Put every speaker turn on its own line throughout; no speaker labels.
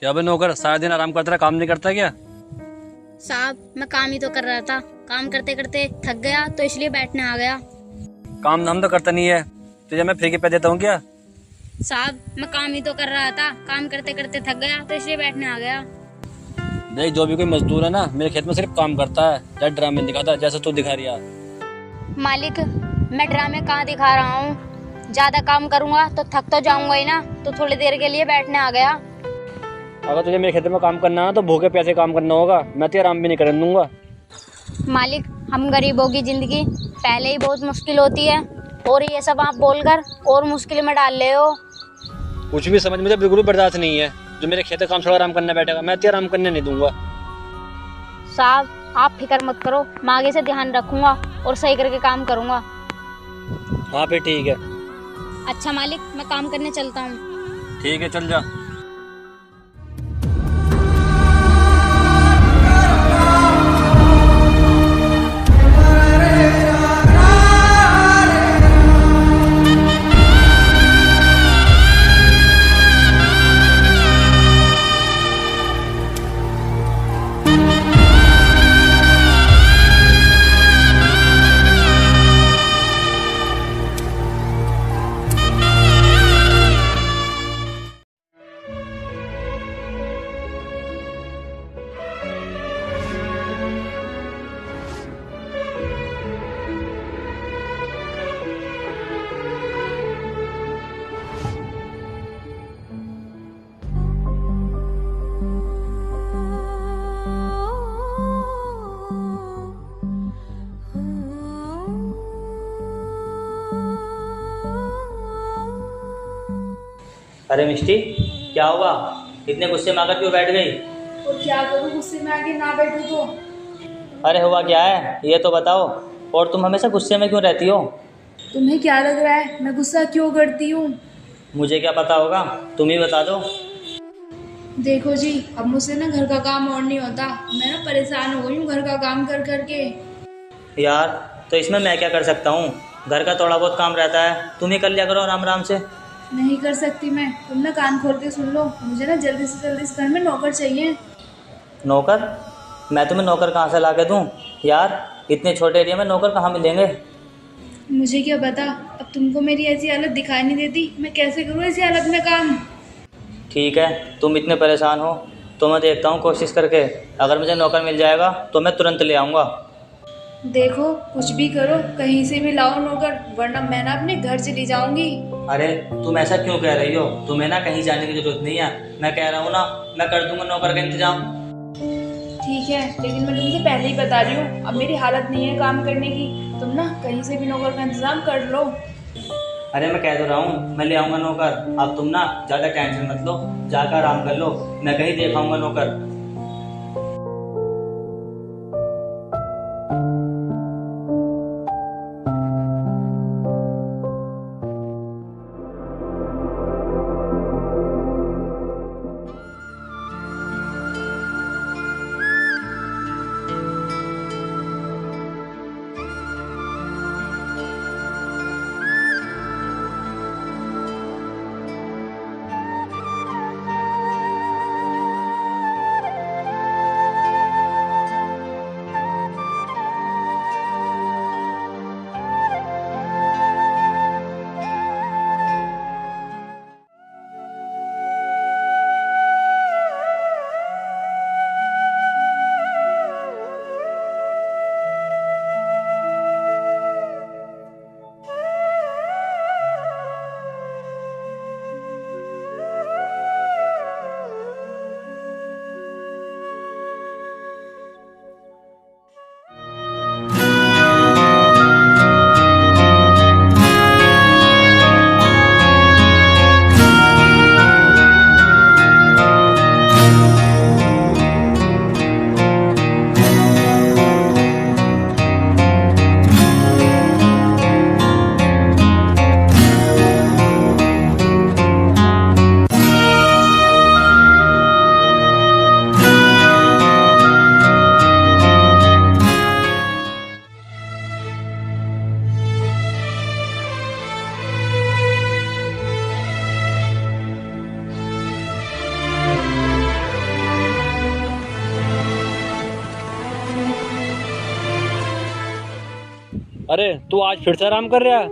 क्या बे नौकर, सारा दिन आराम करता रहा, काम नहीं करता क्या?
साहब मैं काम ही तो कर रहा था, काम करते करते थक गया तो इसलिए बैठने आ गया।
काम हम तो करता नहीं है, तुझे मैं फ्री के पैसे देता हूँ क्या?
साहब मैं काम ही तो कर रहा था, काम करते करते थक गया तो इसलिए बैठने आ गया।
देख, जो भी कोई मजदूर है ना मेरे खेत में सिर्फ काम करता है, या ड्रामे दिखाता है जैसे तू दिखा रही है।
मालिक मैं ड्रामे कहाँ दिखा रहा हूँ, ज्यादा काम करूँगा तो थक तो जाऊंगा ही ना, तो थोड़ी देर के लिए बैठने आ गया।
अगर तुझे मेरे खेत में काम करना है तो भूखे प्यासे काम करना होगा, मैं तो आराम भी नहीं करने दूंगा।
मालिक हम गरीबों की जिंदगी पहले ही बहुत मुश्किल होती है, और ये सब आप बोलकर और मुश्किल में डाल रहे हो।
कुछ भी समझ मुझे बिल्कुल बर्दाश्त नहीं है। जो मेरे खेत का काम छोड़ आराम करने बैठेगा मैं तो आराम करने नहीं दूंगा।
साहब आप फिक्र मत करो, मैं आगे से ध्यान रखूंगा और सही करके काम करूंगा।
हाँ फिर ठीक है।
अच्छा मालिक मैं काम करने चलता हूँ।
ठीक है, चल जा।
अरे मिष्टी, क्या हुआ? इतने गुस्से में आकर क्यों बैठ गई?
तो क्या करूँ, गुस्से में आके ना बैठूँ तो?
अरे हुआ क्या है ये तो बताओ। और तुम हमेशा गुस्से में क्यों रहती हो?
तुम्हें क्या लग रहा है मैं गुस्सा क्यों करती हूँ?
मुझे क्या पता होगा, तुम ही बता दो।
देखो जी, अब मुझसे ना घर का काम और नहीं होता, मैं ना परेशान हो गई हूँ घर का काम कर कर के।
यार तो इसमें मैं क्या कर सकता हूँ? घर का थोड़ा बहुत काम रहता है, तुम ही कर लिया करो आराम आराम से।
नहीं कर सकती मैं, तुम ना कान खोल के सुन लो, मुझे ना जल्दी से जल्दी इस घर में नौकर चाहिए।
नौकर? मैं तुम्हें नौकर कहाँ से ला के दूँ? यार इतने छोटे एरिया में नौकर कहाँ मिलेंगे?
मुझे क्या पता, अब तुमको मेरी ऐसी हालत दिखाई नहीं देती, मैं कैसे करूँ ऐसी हालत में काम?
ठीक है, तुम इतने परेशान हो तो मैं देखता हूँ कोशिश करके। अगर मुझे नौकर मिल जाएगा तो मैं तुरंत ले आऊँगा।
देखो कुछ भी करो, कहीं से भी लाओ नौकर, वरना मैं ना अपने घर चली जाऊंगी।
अरे तुम ऐसा क्यों कह रही हो? तुम्हें ना कहीं जाने की जरूरत नहीं है, मैं कह रहा हूँ ना, मैं कर दूंगा नौकर का इंतजाम।
ठीक है, लेकिन मैं तुमसे पहले ही बता रही हूँ, अब मेरी हालत नहीं है काम करने की, तुम ना कहीं से भी नौकर का इंतजाम कर लो।
अरे मैं कह तो रहा हूँ मैं ले आऊंगा नौकर, अब तुम ना ज़्यादा टेंशन मत लो, जाकर आराम कर लो, मैं कहीं देख आऊंगा नौकर।
अरे तू आज फिर से आराम कर रहा है?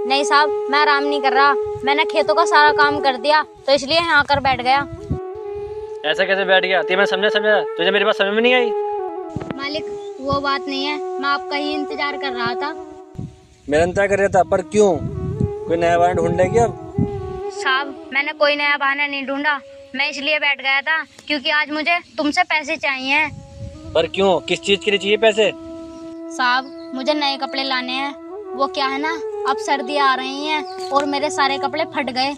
नहीं साहब, मैं आराम नहीं कर रहा। मैंने खेतों का सारा काम कर दिया तो इसलिए यहाँ आकर बैठ गया।
ऐसा कैसे बैठ गया? मैं समझा तुझे मेरी बात समझ में नहीं आई?
मालिक वो बात नहीं है, मैं आपका ही इंतजार कर रहा था।
मेरा इंतजार कर रहा था, पर क्यों? कोई नया बहाना ढूंढ लेगी अब?
साहब मैंने कोई नया बहाना नहीं ढूंढा, मैं इसलिए बैठ गया था क्योंकि आज मुझे तुमसे पैसे चाहिए।
पर क्यों? किस चीज के लिए चाहिए पैसे?
साहब मुझे नए कपड़े लाने हैं। वो क्या है ना, अब सर्दी आ रही है और मेरे सारे कपड़े फट गए।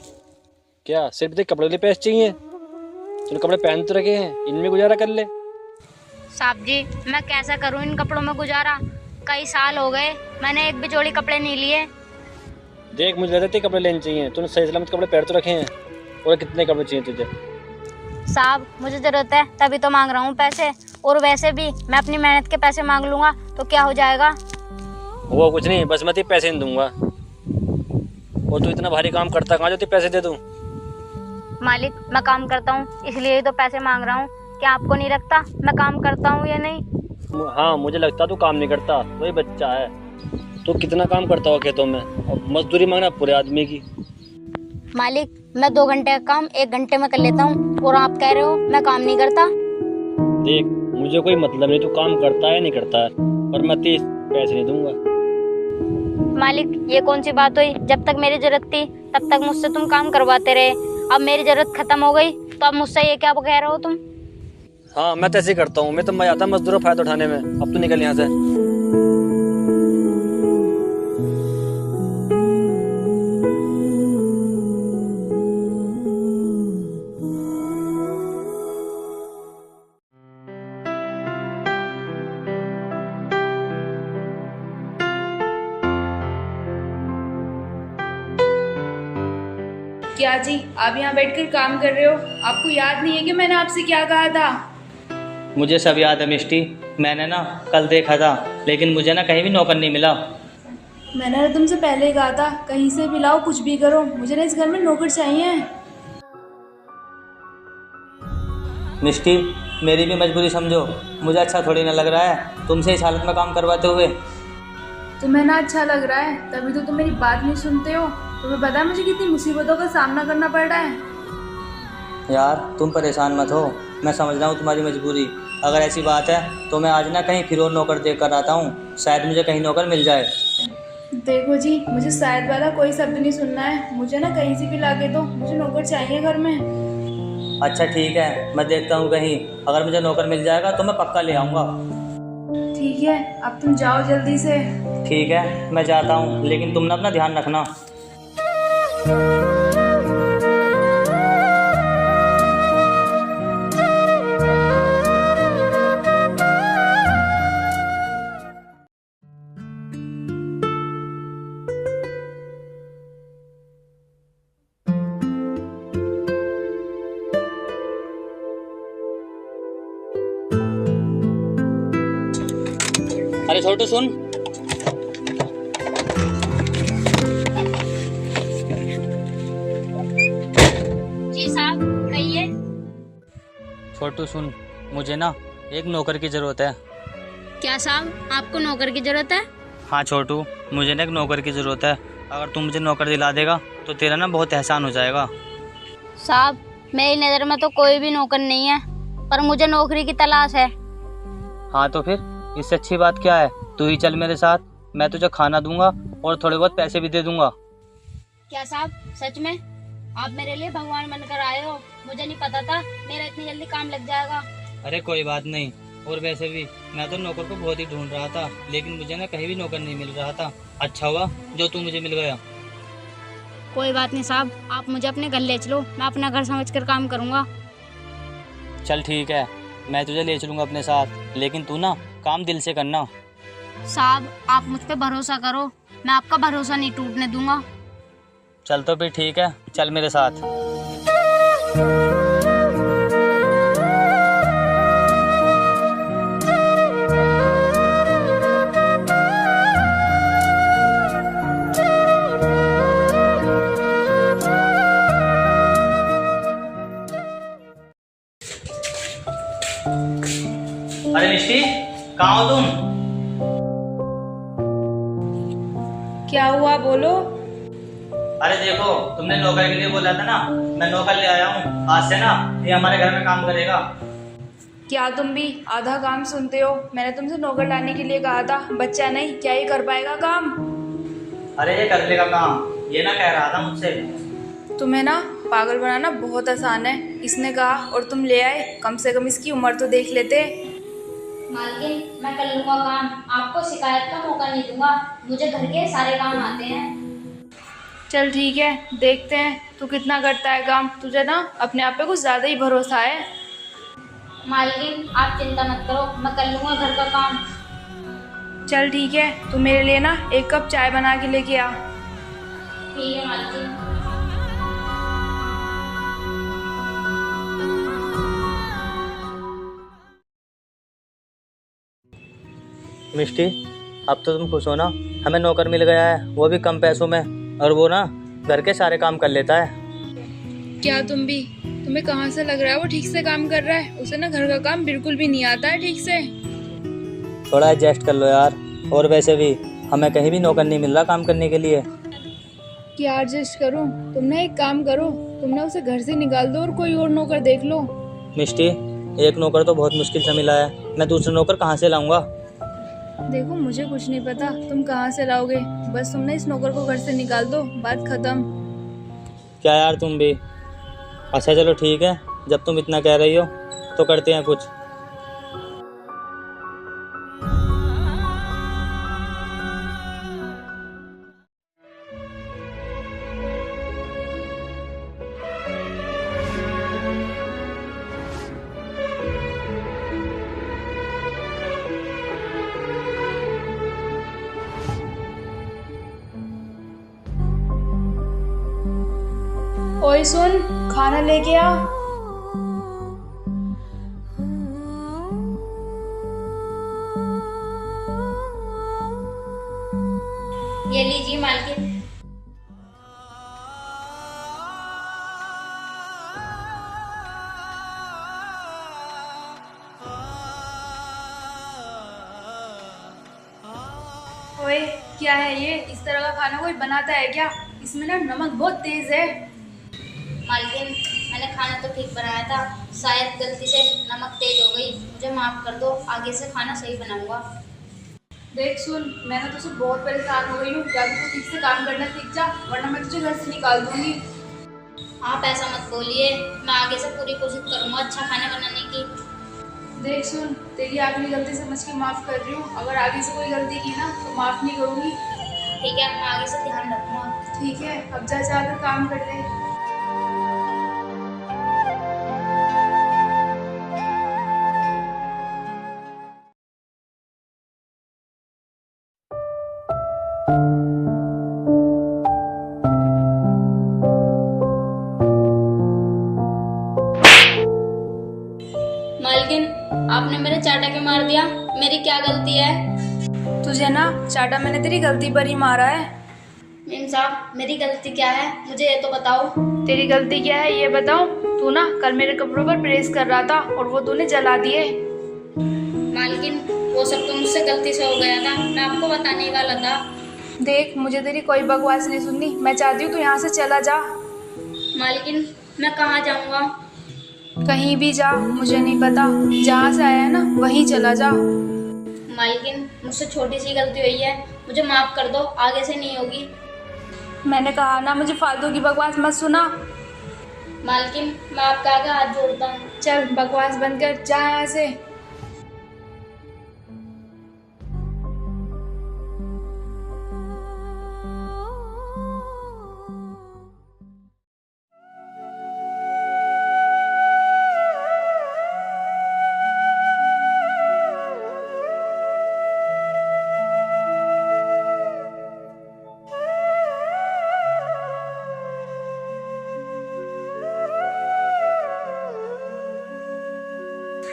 क्या सिर्फ देख कपड़े लिए पैसे चाहिए? तूने कपड़े पहन तो रखे हैं, इनमें गुजारा कर ले।
साहब जी मैं कैसा करूं इन कपड़ों में गुजारा? कई साल हो गए मैंने एक भी जोड़ी कपड़े नहीं लिए।
देख मुझे लगता है कपड़े लेने चाहिए, तूने सही सलामत कपड़े पहन तो रखे हैं। और कितने कपड़े चाहिए तुझे?
साहब मुझे जरूरत है तभी तो मांग रहा हूँ पैसे, और वैसे भी मैं अपनी मेहनत के पैसे मांग लूंगा तो क्या हो जाएगा?
वो कुछ नहीं, बस मैं तुझे पैसे नहीं दूंगा। और तू इतना भारी काम करता कहाँ जो तुझे पैसे दे दूं?
मालिक मैं काम करता हूँ इसलिए ही तो पैसे मांग रहा हूँ। क्या आपको नहीं लगता मैं काम करता हूँ या नहीं?
हाँ मुझे लगता तू काम नहीं करता, वही बच्चा है। तू कितना काम करता हो खेतों में, और मजदूरी मांगना पूरे आदमी की।
मालिक मैं 2 घंटे का काम 1 घंटे में कर लेता हूँ और आप कह रहे हो मैं काम नहीं करता।
देख मुझे कोई मतलब नहीं तू काम करता है नहीं करता है, पर मैं 30 पैसे नहीं दूंगा।
मालिक ये कौन सी बात हुई? जब तक मेरी जरूरत थी तब तक मुझसे तुम काम करवाते रहे, अब मेरी जरूरत खत्म हो गई तो अब मुझसे ये क्या कह रहे हो तुम?
हाँ मैं तो ऐसे ही करता हूँ, मैं तो मजा आता है मजदूरों फायदा उठाने में। अब तू निकल यहाँ से।
क्या जी आप यहाँ बैठकर काम कर रहे हो? आपको याद नहीं है कि मैंने आपसे क्या कहा था?
मुझे सब याद है मिष्टी। मैंने ना कल देखा था, लेकिन मुझे ना कहीं भी नौकर नहीं मिला।
मैंने ना तुमसे पहले ही कहा था कहीं से भी लाओ, कुछ भी करो, मुझे ना इस घर में नौकर चाहिए।
मिष्टी मेरी भी मजबूरी समझो, मुझे अच्छा थोड़ी ना लग रहा है तुमसे इस हालत में काम करवाते हुए।
तुम्हें ना अच्छा लग रहा है तभी तो तुम मेरी बात नहीं सुनते हो। तुम्हें पता है मुझे कितनी मुसीबतों का सामना करना पड़ रहा है।
यार तुम परेशान मत हो, मैं समझ रहा हूँ तुम्हारी मजबूरी। अगर ऐसी बात है तो मैं आज ना कहीं फिर और नौकर देख कर आता हूँ, शायद मुझे कहीं नौकर मिल जाए।
देखो जी मुझे शायद वाला कोई शब्द नहीं सुनना है, मुझे ना कहीं से भी लाके दो, मुझे नौकर चाहिए घर में।
अच्छा ठीक है, मैं देखता हूँ कहीं, अगर मुझे नौकर मिल जाएगा तो मैं पक्का ले आऊँगा।
ठीक है अब तुम जाओ जल्दी से।
ठीक है मैं जाता हूँ, लेकिन तुम ना अपना ध्यान रखना। अरे छोटू सुन।
जी साहब कहिए।
छोटू सुन, मुझे ना एक नौकर की ज़रूरत है।
क्या साहब आपको नौकर की जरूरत है?
हाँ छोटू, मुझे ना एक नौकर की ज़रूरत है। अगर तू मुझे नौकर दिला देगा तो तेरा ना बहुत एहसान हो जाएगा।
साहब मेरी नज़र में तो कोई भी नौकर नहीं है, पर मुझे नौकरी की तलाश है।
हाँ तो फिर इससे अच्छी बात क्या है, तू ही चल मेरे साथ, मैं तुझे खाना दूंगा और थोड़े बहुत पैसे भी दे दूंगा।
क्या साहब सच में? आप मेरे लिए भगवान बनकर आए हो, मुझे नहीं पता था मेरा इतनी जल्दी काम लग जाएगा।
अरे कोई बात नहीं, और वैसे भी मैं तो नौकर को बहुत ही ढूंढ रहा था, लेकिन मुझे ना कहीं भी नौकर नहीं मिल रहा था। अच्छा हुआ जो तू मुझे मिल गया।
कोई बात नहीं साहब, आप मुझे अपने घर ले चलो, मैं अपना घर समझकर काम करूँगा।
चल ठीक है, मैं तुझे ले चलूँगा अपने साथ, लेकिन तू ना काम दिल से करना।
साहब आप मुझ पे भरोसा करो, मैं आपका भरोसा नहीं टूटने दूंगा।
चल तो फिर ठीक है, चल मेरे साथ। अरे मिष्टी कहाँ हो तुम?
क्या हुआ बोलो।
अरे देखो, तुमने नौकर के लिए बोला था ना, मैं नौकर ले आया हूँ। आज से ना ये हमारे घर में काम करेगा।
क्या तुम भी आधा काम सुनते हो? मैंने तुमसे नौकर लाने के लिए कहा था, बच्चा नहीं, क्या ये कर पाएगा काम?
अरे ये कर लेगा काम, ये ना कह रहा था मुझसे।
तुम्हें ना पागल बनाना बहुत आसान है। इसने कहा और तुम ले आए, कम से कम इसकी उम्र तो देख लेते।
मालकिन मैं कर लूंगा काम, आपको शिकायत का मौका नहीं दूंगा। मुझे घर के सारे काम आते हैं।
चल ठीक है, देखते हैं तू कितना करता है काम। तुझे ना अपने आप पे कुछ ज़्यादा ही भरोसा है।
मालकिन आप चिंता मत करो, मैं कर लूंगा घर का काम।
चल ठीक है, तू मेरे लिए ना 1 कप चाय बना के लेके आ।
ठीक है मालकिन।
मिष्टी, अब तो तुम खुश हो ना? हमें नौकर मिल गया है, वो भी कम पैसों में, और वो ना घर के सारे काम कर लेता है।
क्या तुम भी, तुम्हें कहाँ से लग रहा है वो ठीक से काम कर रहा है? उसे ना घर का काम बिल्कुल भी नहीं आता है ठीक से।
थोड़ा एडजस्ट कर लो यार। और वैसे भी हमें कहीं भी नौकर नहीं मिल रहा काम करने के लिए।
क्या एडजस्ट करूं? तुम ना एक काम करो, तुम ना उसे घर से निकाल दो और कोई और नौकर देख लो।
मिष्टी, एक नौकर तो बहुत मुश्किल से मिला है, मैं दूसरा नौकर कहाँ से लाऊंगा?
देखो मुझे कुछ नहीं पता तुम कहाँ से लाओगे, बस तुम ना इस नौकर को घर से निकाल दो, बात खत्म।
क्या यार तुम भी। अच्छा चलो ठीक है, जब तुम इतना कह रही हो तो करते हैं कुछ।
ओए सुन, खाना लेके आ।
ये लीजिए मालकिन।
ओए क्या है ये? इस तरह का खाना कोई बनाता है क्या? इसमें ना नमक बहुत तेज है।
मालकिन मैंने खाना तो ठीक बनाया था, शायद गलती से नमक तेज हो गई, मुझे माफ कर दो, आगे से खाना सही बनाऊंगा।
देख सुन, मैं ना तुझसे बहुत परेशान हो गई हूँ, या तो तू ठीक से काम करना सीख जा, वरना मैं तुझे घर से निकाल दूंगी।
आप ऐसा मत बोलिए, मैं आगे से पूरी कोशिश करूंगा अच्छा खाना बनाने की।
देख सुन, तेरी आखिरी गलती समझ के माफ कर रही हूँ, अगर आगे से कोई गलती की ना तो माफ नहीं करूंगी।
ठीक है, मैं आगे से ध्यान रखूंगा।
ठीक है, अब जा जाकर काम कर ले।
मालकिन आपने मेरे चाटा के मार दिया, मेरी क्या गलती है?
तुझे ना चाटा मैंने तेरी गलती पर ही मारा है।
मीम साहब मेरी गलती क्या है, मुझे ये तो बताओ।
तेरी गलती क्या है ये बताओ। तू ना कल मेरे कपड़ों पर प्रेस कर रहा था और वो तूने जला दिए।
मालकिन वो सब तो मुझसे गलती से हो गया था, मैं आपको बताने ही वाला था।
देख मुझे तेरी कोई बकवास नहीं सुननी, मैं चाहती हूँ तू यहाँ से चला जा।
मालकिन मैं कहाँ जाऊँगा?
कहीं भी जा, मुझे नहीं पता, जहाँ से आया है ना वहीं चला जा।
मालकिन मुझसे छोटी सी गलती हुई है, मुझे माफ कर दो, आगे से नहीं होगी।
मैंने कहा ना मुझे फालतू की बकवास मत सुना।
मालकिन मैं आपके आगे हाथ जोड़ता हूँ।
चल बकवास बंद कर, जा यहाँ से।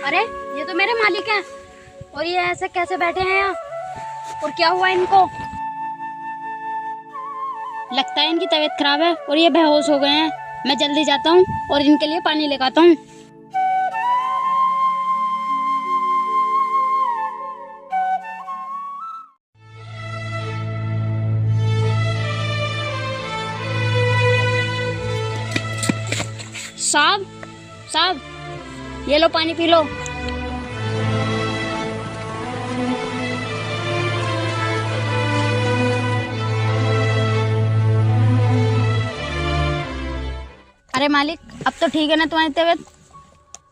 अरे ये तो मेरे मालिक हैं, और ये ऐसे कैसे बैठे हैं यहाँ? और क्या हुआ इनको? लगता है इनकी तबीयत खराब है और ये बेहोश हो गए हैं। मैं जल्दी जाता हूँ और इनके लिए पानी लेकर आता हूँ। साहब, साहब, ये लो पानी पी लो। अरे मालिक, अब तो ठीक है ना तुम्हारी तबीयत?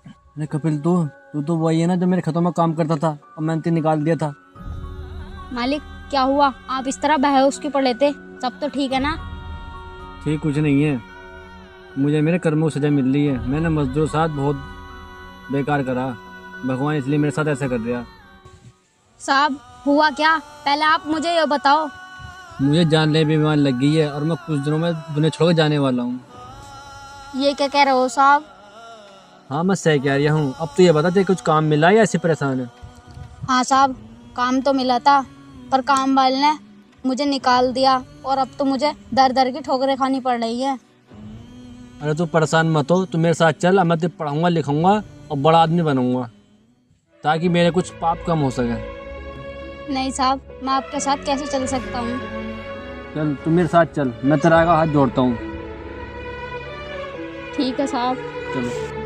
अरे कपिल, तू तो वही है ना जो मेरे खेतों में काम करता था और मैंने तुझे निकाल दिया था।
मालिक क्या हुआ, आप इस तरह बेहोश क्यों पड़े थे? सब तो ठीक है ना?
ठीक कुछ नहीं है, मुझे मेरे कर्मों की सजा मिल रही है। मैंने मजदूर साथ बहुत बेकार करा, भगवान इसलिए मेरे साथ ऐसा कर दिया।
साहब हुआ क्या, पहले आप मुझे ये बताओ।
मुझे जानलेवा बीमारी लग गई है और मैं कुछ दिनों में दुनिया छोड़ जाने वाला हूँ।
ये क्या कह रहे हो साहब?
हाँ मैं सही कह रहा हूँ। अब तो ये बता, तुझे कुछ काम मिला है या ऐसे परेशान है?
हाँ साहब, काम तो मिला था पर काम वाले ने मुझे निकाल दिया और अब तो मुझे दर दर की ठोकरें खानी पड़ रही है।
अरे तू परेशान मत हो, तू मेरे साथ चल, मैं तुझे पढ़ाऊँगा लिखाऊँगा और बड़ा आदमी बनूँगा ताकि मेरे कुछ पाप कम हो सके।
नहीं साहब, मैं आपके साथ कैसे चल सकता हूँ?
चल तू मेरे साथ चल, मैं तेरा आगे हाथ जोड़ता हूँ।
ठीक है साहब।
चलो।